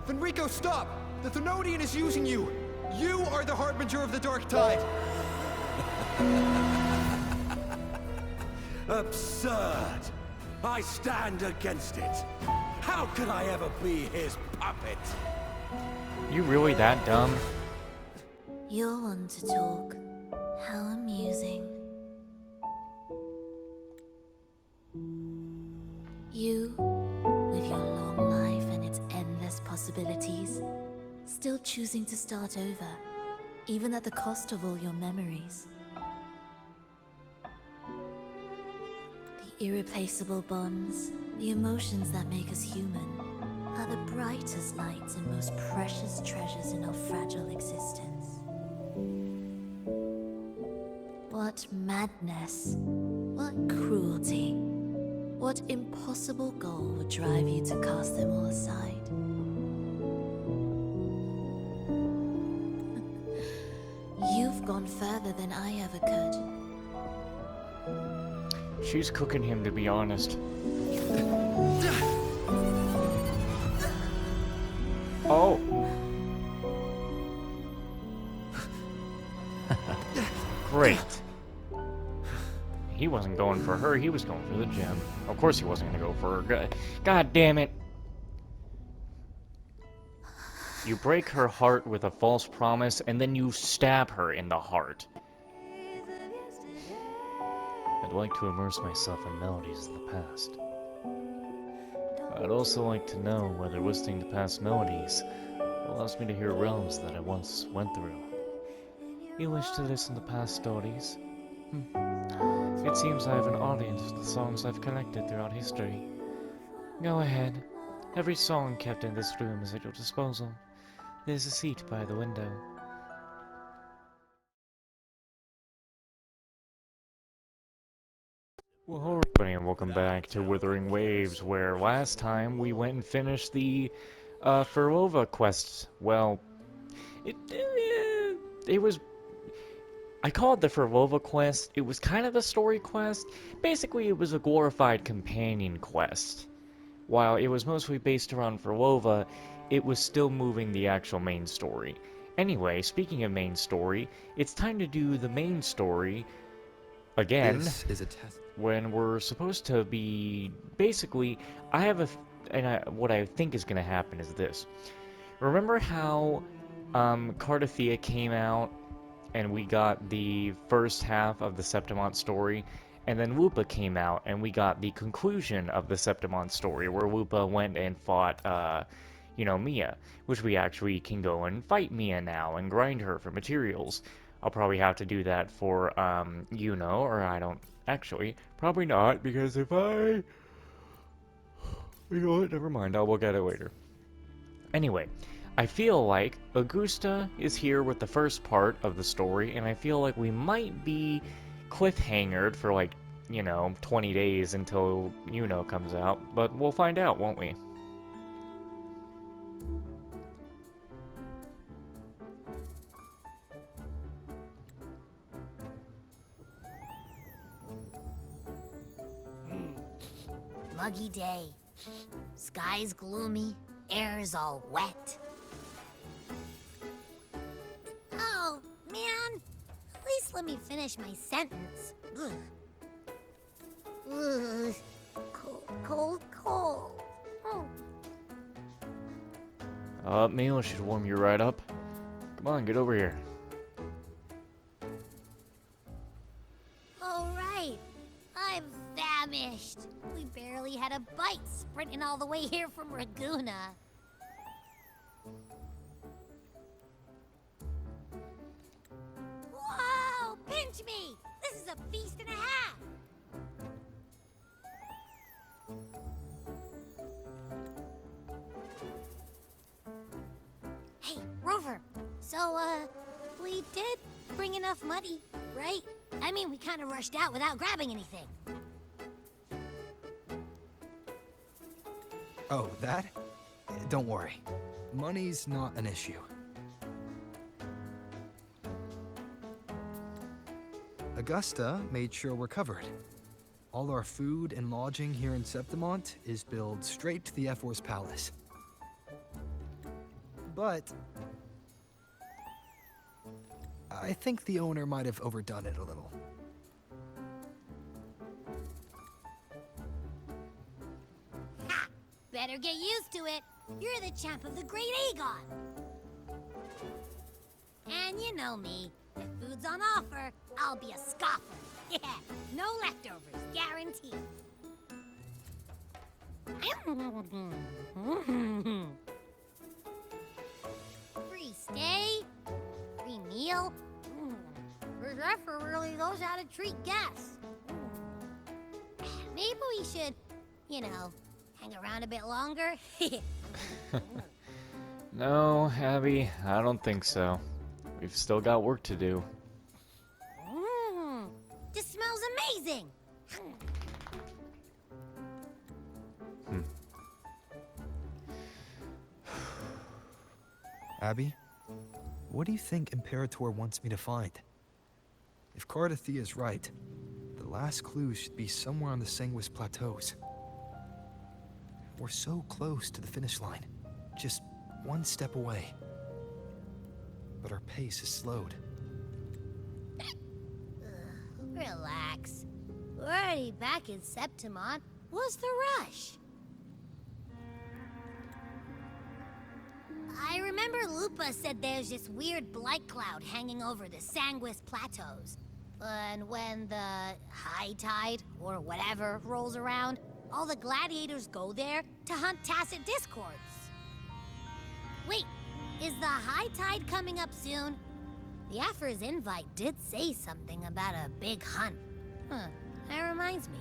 Fenrico, stop! The Thenodian is using you! You are the harbinger of the dark tide! Absurd! I stand against it! How can I ever be his puppet? You really that dumb? You'll want to talk. How amusing. You, with your long life and its endless possibilities, still choosing to start over, even at the cost of all your memories. The irreplaceable bonds, the emotions that make us human, are the brightest lights and most precious treasures in our fragile existence. What madness, what cruelty, what impossible goal would drive you to cast them all aside? You've gone further than I ever could. She's cooking him, to be honest. Oh. Great. He wasn't going for her, he was going for the gem. Of course he wasn't gonna go for her. God damn it. You break her heart with a false promise, and then you stab her in the heart. I'd like to immerse myself in melodies of the past. I'd also like to know whether listening to past melodies allows me to hear realms that I once went through. You wish to listen to past stories? It seems I have an audience for the songs I've collected throughout history. Go ahead. Every song kept in this room is at your disposal. There's a seat by the window. Well, hello everybody, and welcome back to Wuthering Waves, where last time we went and finished the Ferova quest. Well, it was... I call it the Ferova quest. It was kind of a story quest. Basically, it was a glorified companion quest. While it was mostly based around Ferova, it was still moving the actual main story. Anyway, speaking of main story, it's time to do the main story again. This is a test. When we're supposed to be... Basically, I have a... what I think is going to happen is this. Remember how Cardathea came out and we got the first half of the Septimont story, and then Lupa came out and we got the conclusion of the Septimont story, where Lupa went and fought, you know, Mia, which we actually can go and fight Mia now and grind her for materials. I'll probably have to do that for, you know, or I don't... Actually, probably not, because if I... You know what, never mind, I'll look at it later. Anyway, I feel like Augusta is here with the first part of the story, and I feel like we might be cliffhangered for, like, you know, 20 days until, you know, comes out, but we'll find out, won't we? Muggy day. Sky's gloomy, air's all wet. Oh, man. At least let me finish my sentence. Ugh. Ugh. Cold, cold, cold. Oh. Meal should warm you right up. Come on, get over here. All right. I'm famished. We barely had a bite sprinting all the way here from Raguna. Whoa! Pinch me! This is a feast and a half! Hey, Rover. So, we did bring enough money, right? I mean, we kind of rushed out without grabbing anything. Oh, that? Don't worry. Money's not an issue. Augusta made sure we're covered. All our food and lodging here in Septimont is billed straight to the Ephor's palace. but I think the owner might have overdone it a little. Ha! Better get used to it. You're the champ of the Great Aegon. And you know me. If food's on offer, I'll be a scoffer. Yeah, no leftovers, guaranteed. Free stay, free meal. This effort really knows how to treat guests. Maybe we should, you know, hang around a bit longer. No, Abby, I don't think so. We've still got work to do. This smells amazing. Abby, what do you think Imperator wants me to find? If Cardathia is right, the last clue should be somewhere on the Sanguis Plateaus. We're so close to the finish line, just one step away. But our pace is slowed. Relax. We're already back in Septimont. What's the rush? I remember Lupa said there's this weird blight cloud hanging over the Sanguis Plateaus. And when the high tide, or whatever, rolls around, all the gladiators go there to hunt Tacit Discords. Wait, is the high tide coming up soon? The Aphor's invite did say something about a big hunt. Huh, that reminds me.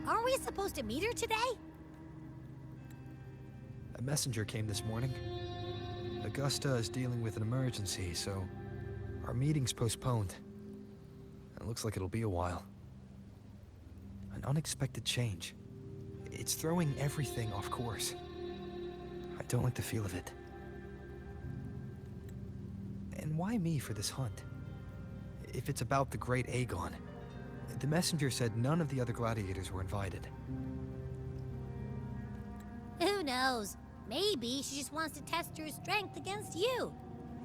Aren't we supposed to meet her today? A messenger came this morning. Augusta is dealing with an emergency, so our meeting's postponed. It looks like it'll be a while. An unexpected change. It's throwing everything off course. I don't like the feel of it. And why me for this hunt? If it's about the Great Aegon. The messenger said none of the other gladiators were invited. Who knows? Maybe she just wants to test her strength against you.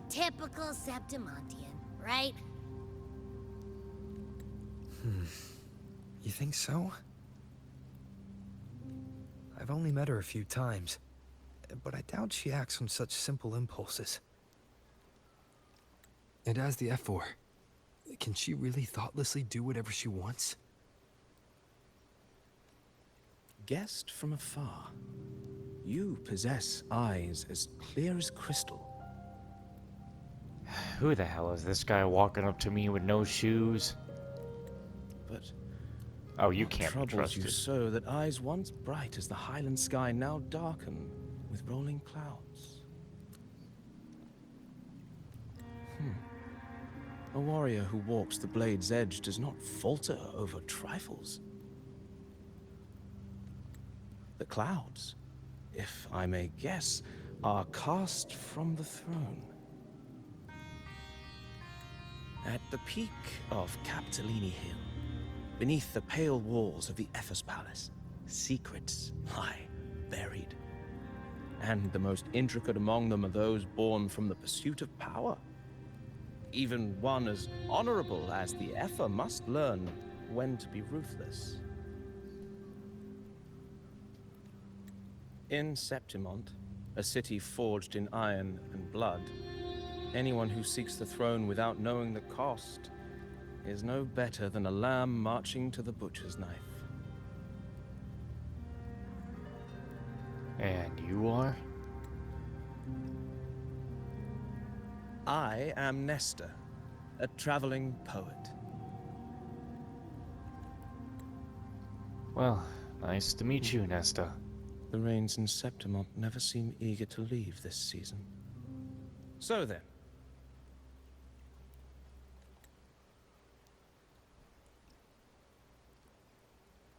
Typical Septimontian, right? You think so? I've only met her a few times, but I doubt she acts on such simple impulses. And as the F4, can she really thoughtlessly do whatever she wants? Guest from afar, you possess eyes as clear as crystal. Who the hell is this guy walking up to me with no shoes? But Oh, you what can't be troubles you trusted. so that eyes once bright as the highland sky now darken with rolling clouds? A warrior who walks the blade's edge does not falter over trifles. The clouds, if I may guess, are cast from the throne. At the peak of Capitolini Hill, beneath the pale walls of the Ephes Palace, secrets lie buried. And the most intricate among them are those born from the pursuit of power. Even one as honorable as the Epher must learn when to be ruthless. In Septimont, a city forged in iron and blood, anyone who seeks the throne without knowing the cost is no better than a lamb marching to the butcher's knife. And you are? I am Nestor, a traveling poet. Well, nice to meet you, Nesta. The rains in Septimont never seem eager to leave this season. So then,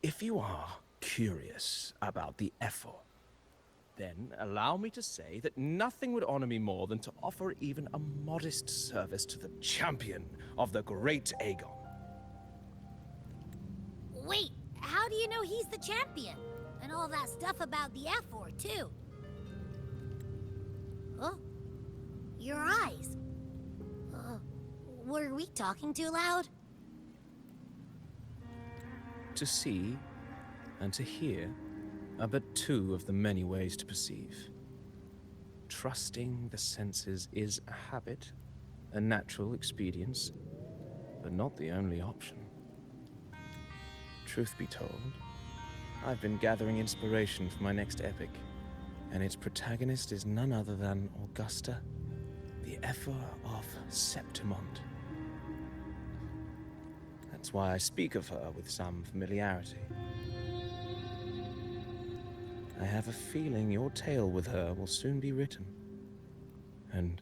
if you are curious about the Epher, then allow me to say that nothing would honor me more than to offer even a modest service to the champion of the Great Aegon. Wait, how do you know he's the champion? And all that stuff about the F4, too. Huh? Your eyes. Were we talking too loud? To see and to hear are but two of the many ways to perceive. Trusting the senses is a habit, a natural expedience, but not the only option. Truth be told, I've been gathering inspiration for my next epic, and its protagonist is none other than Augusta, the Ephor of Septimont. That's why I speak of her with some familiarity. I have a feeling your tale with her will soon be written. And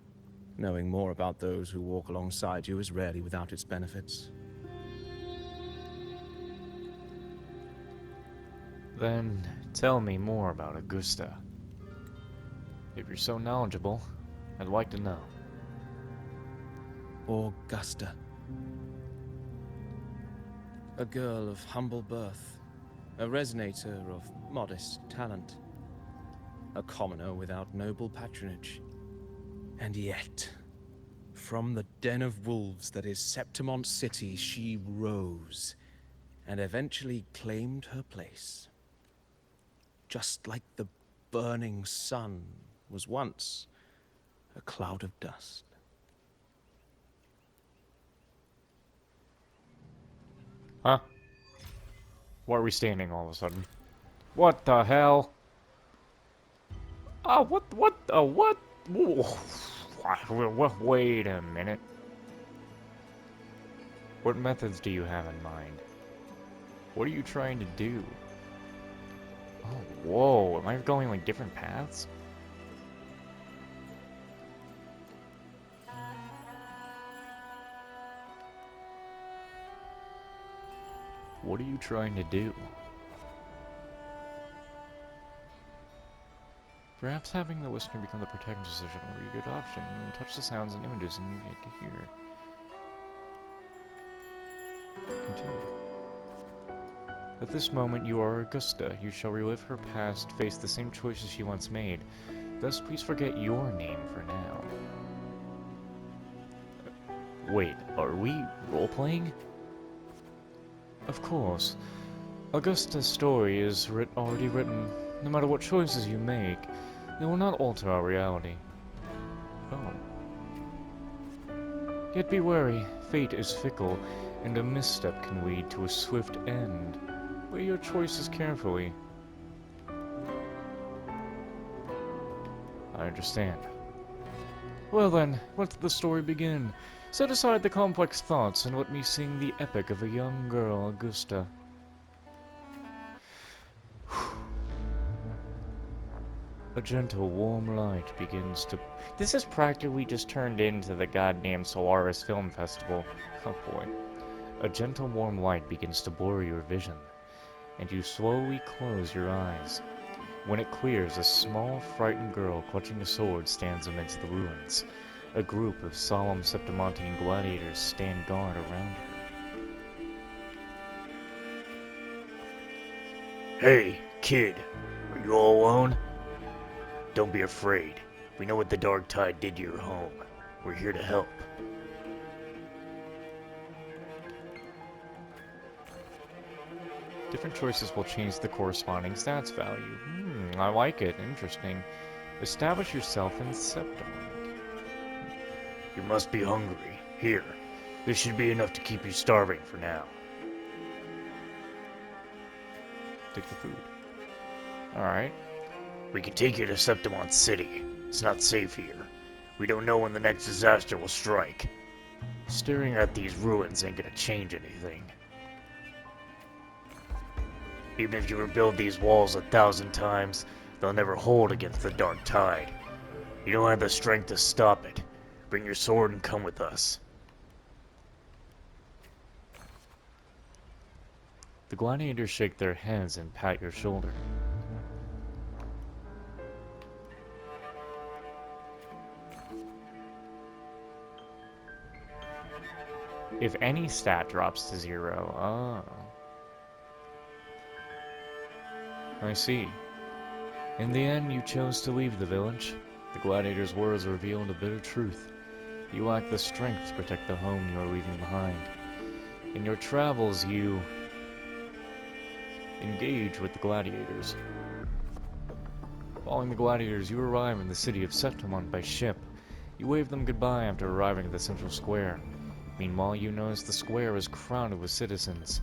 knowing more about those who walk alongside you is rarely without its benefits. Then tell me more about Augusta. If you're so knowledgeable, I'd like to know. Augusta. A girl of humble birth, a resonator of modest talent, a commoner without noble patronage. And yet, from the den of wolves that is Septimont City, she rose and eventually claimed her place. Just like the burning sun was once a cloud of dust. Huh? Why are we standing all of a sudden? What the hell? Oh, what? Wait a minute. What methods do you have in mind? What are you trying to do? Oh, whoa, am I going like different paths? What are you trying to do? Perhaps having the listener become the protagonist decision would be a good option. Touch the sounds and images and you get to hear. Continue. At this moment you are Augusta. You shall relive her past, face the same choices she once made. Thus please forget your name for now. Wait, are we role-playing? Of course. Augusta's story is already written. No matter what choices you make, they will not alter our reality. Oh. Yet be wary. Fate is fickle, and a misstep can lead to a swift end. Weigh your choices carefully. I understand. Well then, let the story begin. Set aside the complex thoughts and let me sing the epic of a young girl, Augusta. A gentle, warm light begins to... This has practically just turned into the goddamn Solaris Film Festival. Oh boy. A gentle, warm light begins to blur your vision, and you slowly close your eyes. When it clears, a small, frightened girl clutching a sword stands amidst the ruins. A group of solemn Septimontine gladiators stand guard around her. Hey, kid, are you all alone? Don't be afraid. We know what the Dark Tide did to your home. We're here to help. Different choices will change the corresponding stats value. I like it. Interesting. Establish yourself in Septimont. You must be hungry. Here. This should be enough to keep you starving for now. Take the food. Alright. We can take you to Septimont City. It's not safe here. We don't know when the next disaster will strike. Staring at these ruins ain't gonna change anything. Even if you rebuild these walls 1,000 times, they'll never hold against the Dark Tide. You don't have the strength to stop it. Bring your sword and come with us. The gladiators shake their heads and pat your shoulder. If any stat drops to 0, oh. I see. In the end, you chose to leave the village. The gladiator's words revealed a bitter truth. You lack the strength to protect the home you are leaving behind. In your travels, you engage with the gladiators. Following the gladiators, you arrive in the city of Septimon by ship. You wave them goodbye after arriving at the central square. Meanwhile, you notice the square is crowded with citizens.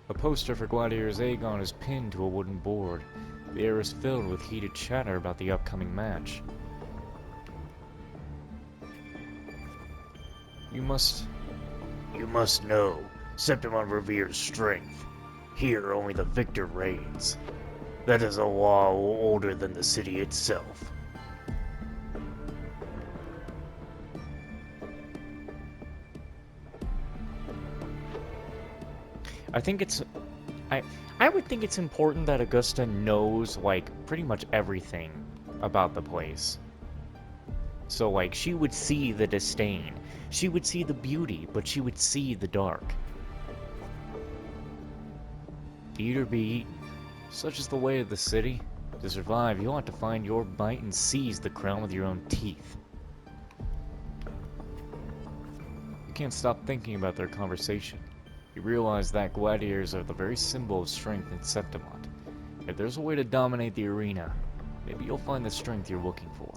A poster for Gladiator's Aegon is pinned to a wooden board. The air is filled with heated chatter about the upcoming match. You must know, Septimon reveres strength. Here, only the victor reigns. That is a law older than the city itself. I would think it's important that Augusta knows, like, pretty much everything about the place. So, like, she would see the disdain. She would see the beauty, but she would see the dark. Eat or be eaten. Such is the way of the city. To survive, you'll have to find your bite and seize the crown with your own teeth. You can't stop thinking about their conversation. You realize that gladiators are the very symbol of strength in Septimon. If there's a way to dominate the arena, maybe you'll find the strength you're looking for.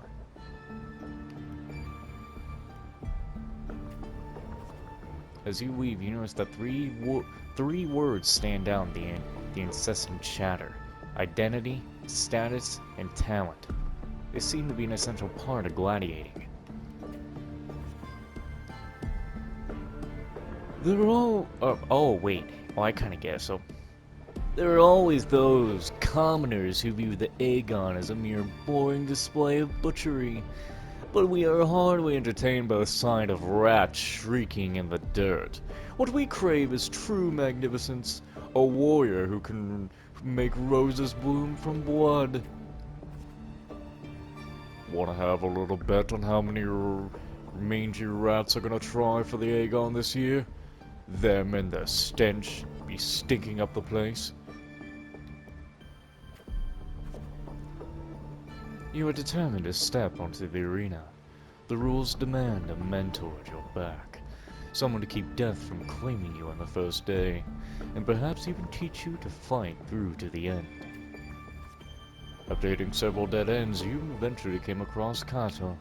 As you leave, you notice that three words stand out in the incessant chatter: identity, status, and talent. They seem to be an essential part of gladiating. They're all... I kinda guess, so... There are always those commoners who view the Aegon as a mere boring display of butchery. But we are hardly entertained by the sight of rats shrieking in the dirt. What we crave is true magnificence, a warrior who can make roses bloom from blood. Wanna have a little bet on how many mangy rats are gonna try for the Aegon this year? Them and their stench be stinking up the place. You are determined to step onto the arena. The rules demand a mentor at your back, someone to keep death from claiming you on the first day, and perhaps even teach you to fight through to the end. After hitting several dead ends, you eventually came across Kato.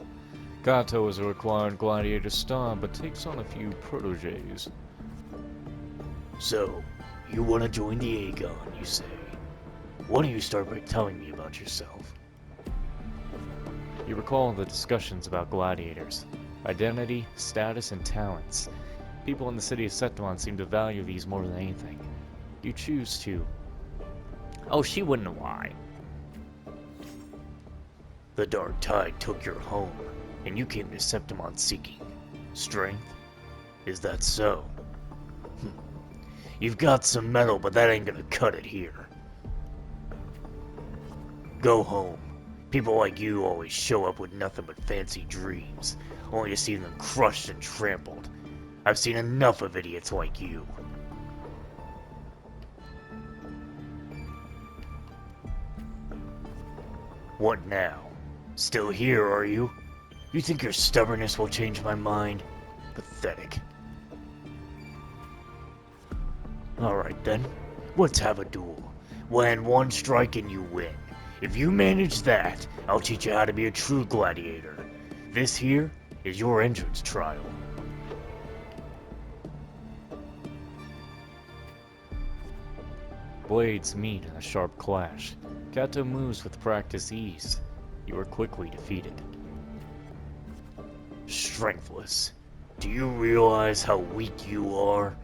Kato is a required gladiator star, but takes on a few protégés. So, you want to join the Aegon, you say? Why don't you start by telling me about yourself? You recall the discussions about gladiators, identity, status, and talents. People in the city of Septimon seem to value these more than anything. You choose to... Oh, she wouldn't lie. The dark tide took your home, and you came to Septimon seeking strength? Is that so? You've got some metal, but that ain't gonna cut it here. Go home. People like you always show up with nothing but fancy dreams, only to see them crushed and trampled. I've seen enough of idiots like you. What now? Still here, are you? You think your stubbornness will change my mind? Pathetic. Alright then, let's have a duel. Land one strike and you win. If you manage that, I'll teach you how to be a true gladiator. This here is your entrance trial. Blades meet in a sharp clash. Kato moves with practiced ease. You are quickly defeated. Strengthless. Do you realize how weak you are?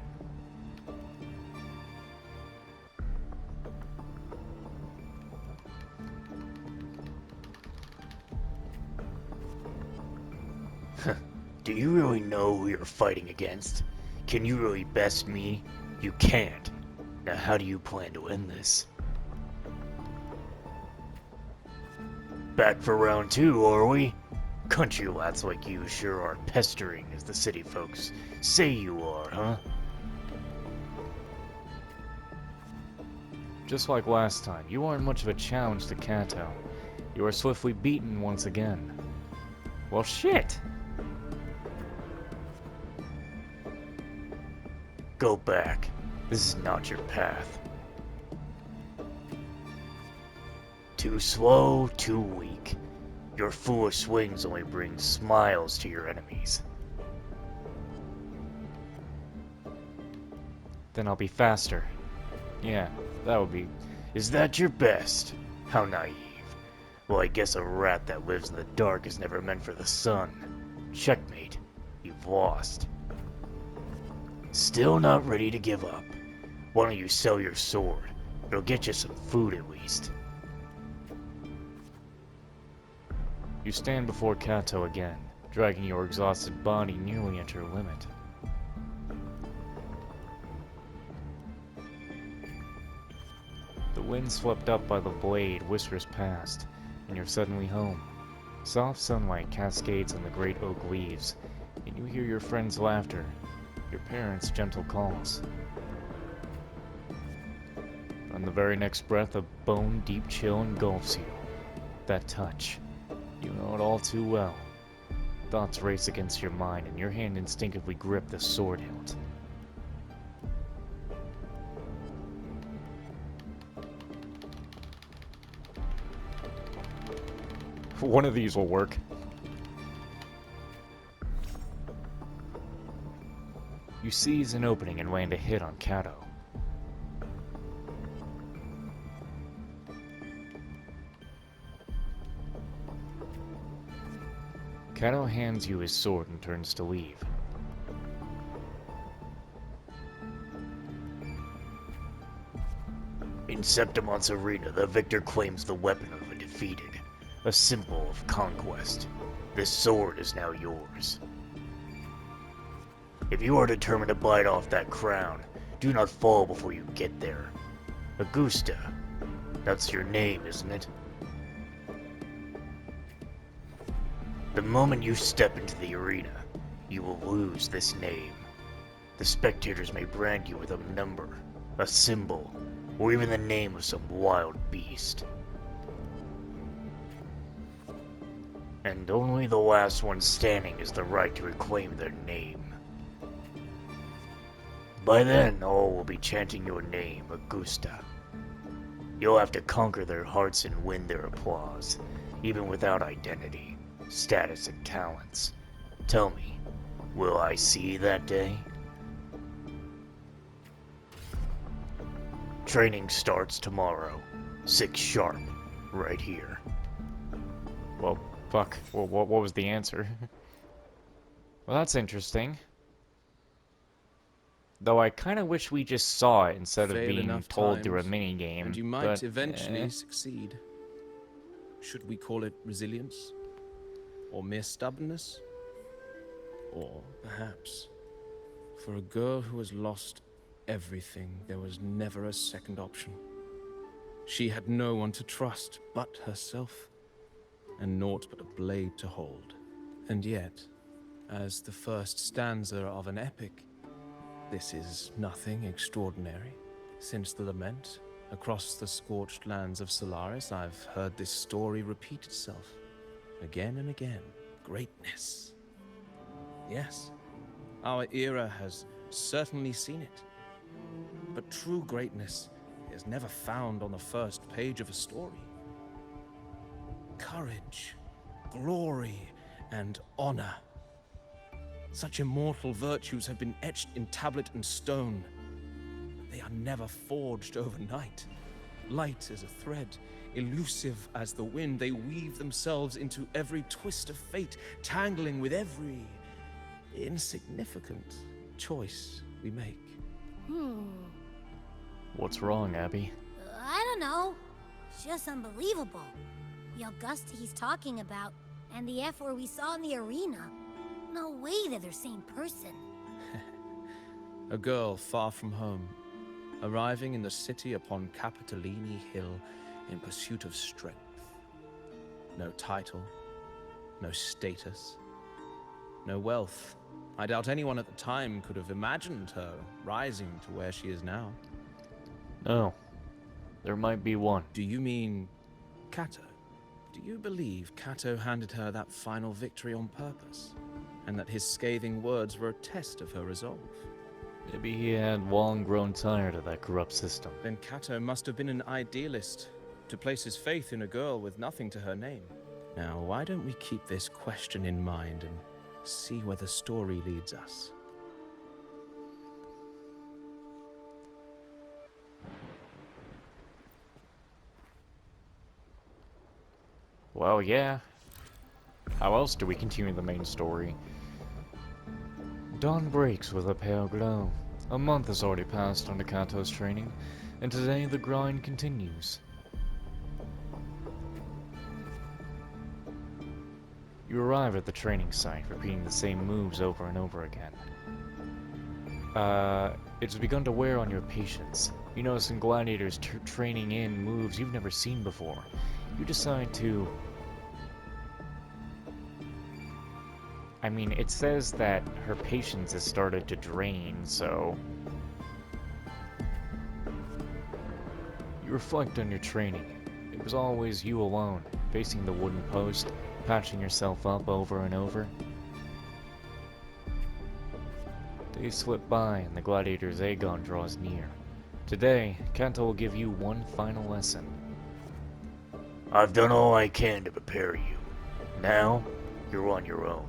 Do you really know who you're fighting against? Can you really best me? You can't. Now how do you plan to end this? Back for round 2, are we? Country lads like you sure are pestering as the city folks say you are, huh? Just like last time, you aren't much of a challenge to Kato. You are swiftly beaten once again. Well, shit! Go back. This is not your path. Too slow, too weak. Your foolish swings only bring smiles to your enemies. Then I'll be faster. Yeah, that would be... Is that your best? How naive. Well, I guess a rat that lives in the dark is never meant for the sun. Checkmate. You've lost. Still not ready to give up. Why don't you sell your sword? It'll get you some food at least. You stand before Kato again, dragging your exhausted body nearly at your limit. The wind swept up by the blade whispers past, and you're suddenly home. Soft sunlight cascades on the great oak leaves, and you hear your friend's laughter, your parents' gentle calls. On the very next breath, a bone-deep chill engulfs you. That touch. You know it all too well. Thoughts race against your mind, and your hand instinctively grip the sword hilt. One of these will work. You seize an opening and land a hit on Kato. Kato hands you his sword and turns to leave. In Septimon's arena, the victor claims the weapon of the defeated, a symbol of conquest. This sword is now yours. If you are determined to bite off that crown, do not fall before you get there. Augusta, that's your name, isn't it? The moment you step into the arena, you will lose this name. The spectators may brand you with a number, a symbol, or even the name of some wild beast. And only the last one standing has the right to reclaim their name. By then, all will be chanting your name, Augusta. You'll have to conquer their hearts and win their applause, even without identity, status, and talents. Tell me, will I see you that day? Training starts tomorrow, 6 sharp, right here. Well, fuck. Well, what was the answer? Well, that's interesting. Though I kind of wish we just saw it instead of Fail being enough told through a times, mini-game. and you might but, eventually succeed. Should we call it resilience? Or mere stubbornness? Or perhaps, for a girl who has lost everything, there was never a second option. She had no one to trust but herself, and naught but a blade to hold. And yet, as the first stanza of an epic, this is nothing extraordinary. Since the lament, across the scorched lands of Solaris, I've heard this story repeat itself. Again and again. Greatness. Yes, our era has certainly seen it. But true greatness is never found on the first page of a story. Courage, glory, and honor. Such immortal virtues have been etched in tablet and stone. They are never forged overnight. Light as a thread, elusive as the wind, they weave themselves into every twist of fate, tangling with every insignificant choice we make. What's wrong, Abby? I don't know. It's just unbelievable. The Augusta he's talking about, and the F-word we saw in the arena. No way they're the same person. A girl far from home, arriving in the city upon Capitolini Hill in pursuit of strength. No title, no status, no wealth. I doubt anyone at the time could have imagined her rising to where she is now. Oh. There might be one. Do you mean Cato? Do you believe Cato handed her that final victory on purpose? And that his scathing words were a test of her resolve? Maybe he had long grown tired of that corrupt system. Then Cato must have been an idealist, to place his faith in a girl with nothing to her name. Now, why don't we keep this question in mind and see where the story leads us? Well, yeah. How else do we continue the main story? Dawn breaks with a pale glow. A month has already passed under Kato's training, and today the grind continues. You arrive at the training site, repeating the same moves over and over again. It's begun to wear on your patience. You notice some gladiators training in moves you've never seen before. You decide to... I mean, it says that her patience has started to drain, so... You reflect on your training. It was always you alone, facing the wooden post, patching yourself up over and over. Days slip by and the gladiator's Aegon draws near. Today, Kanto will give you one final lesson. I've done all I can to prepare you. Now, you're on your own.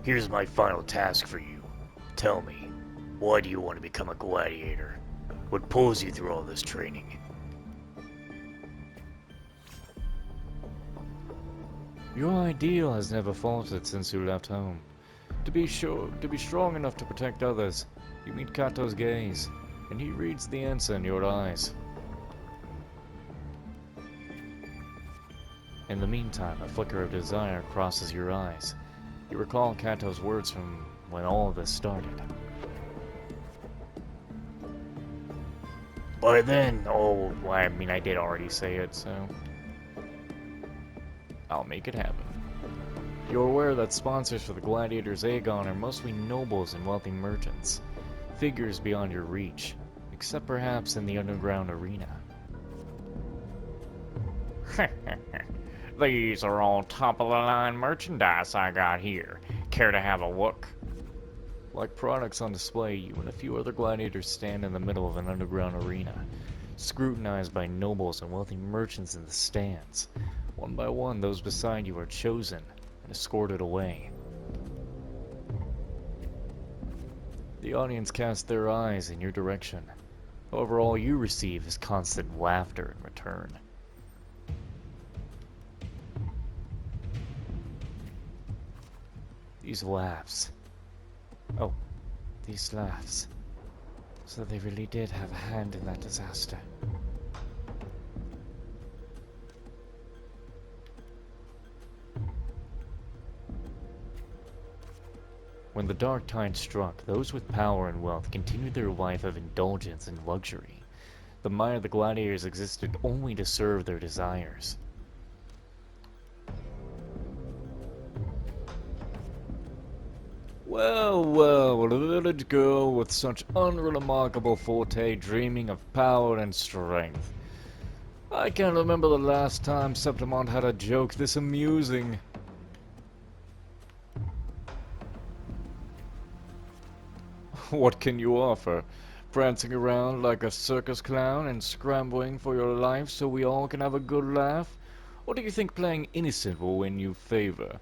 Here's my final task for you. Tell me, why do you want to become a gladiator? What pulls you through all this training? Your ideal has never faltered since you left home. To be strong enough to protect others, you meet Kato's gaze, and he reads the answer in your eyes. In the meantime, a flicker of desire crosses your eyes. You recall Kato's words from when all of this started. By then, well, I mean, I did already say it, so... I'll make it happen. You're aware that sponsors for the Gladiators Aegon are mostly nobles and wealthy merchants, figures beyond your reach, except perhaps in the underground arena. These are all top-of-the-line merchandise I got here. Care to have a look? Like products on display, you and a few other gladiators stand in the middle of an underground arena, scrutinized by nobles and wealthy merchants in the stands. One by one, those beside you are chosen and escorted away. The audience casts their eyes in your direction. However, all you receive is constant laughter in return. These laughs. Oh, these laughs. So they really did have a hand in that disaster. When the dark tide struck, those with power and wealth continued their life of indulgence and luxury. The mind of the gladiators existed only to serve their desires. Well, well, a village girl with such unremarkable forte dreaming of power and strength. I can't remember the last time Septimont had a joke this amusing. What can you offer? Prancing around like a circus clown and scrambling for your life so we all can have a good laugh? Or do you think playing innocent will win you favor?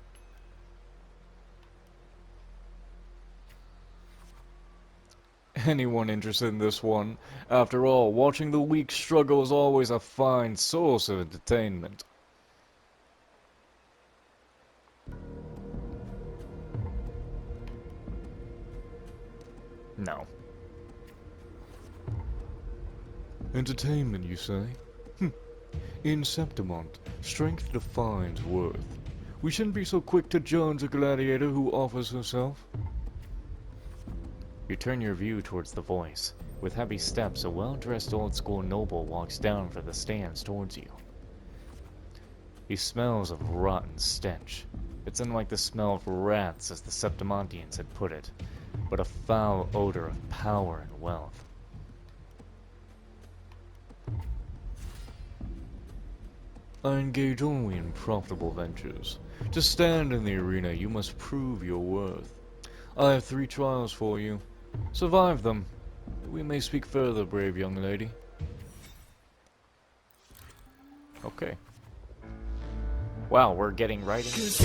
Anyone interested in this one? After all, watching the weak struggle is always a fine source of entertainment. No. Entertainment, you say? In Septimont, strength defines worth. We shouldn't be so quick to judge a gladiator who offers herself. You turn your view towards the voice. With heavy steps, a well-dressed old-school noble walks down from the stands towards you. He smells of rotten stench. It's unlike the smell of rats, as the Septimontians had put it, but a foul odor of power and wealth. I engage only in profitable ventures. To stand in the arena, you must prove your worth. I have 3 trials for you. Survive them. We may speak further, brave young lady. Okay. Wow, we're getting right into it.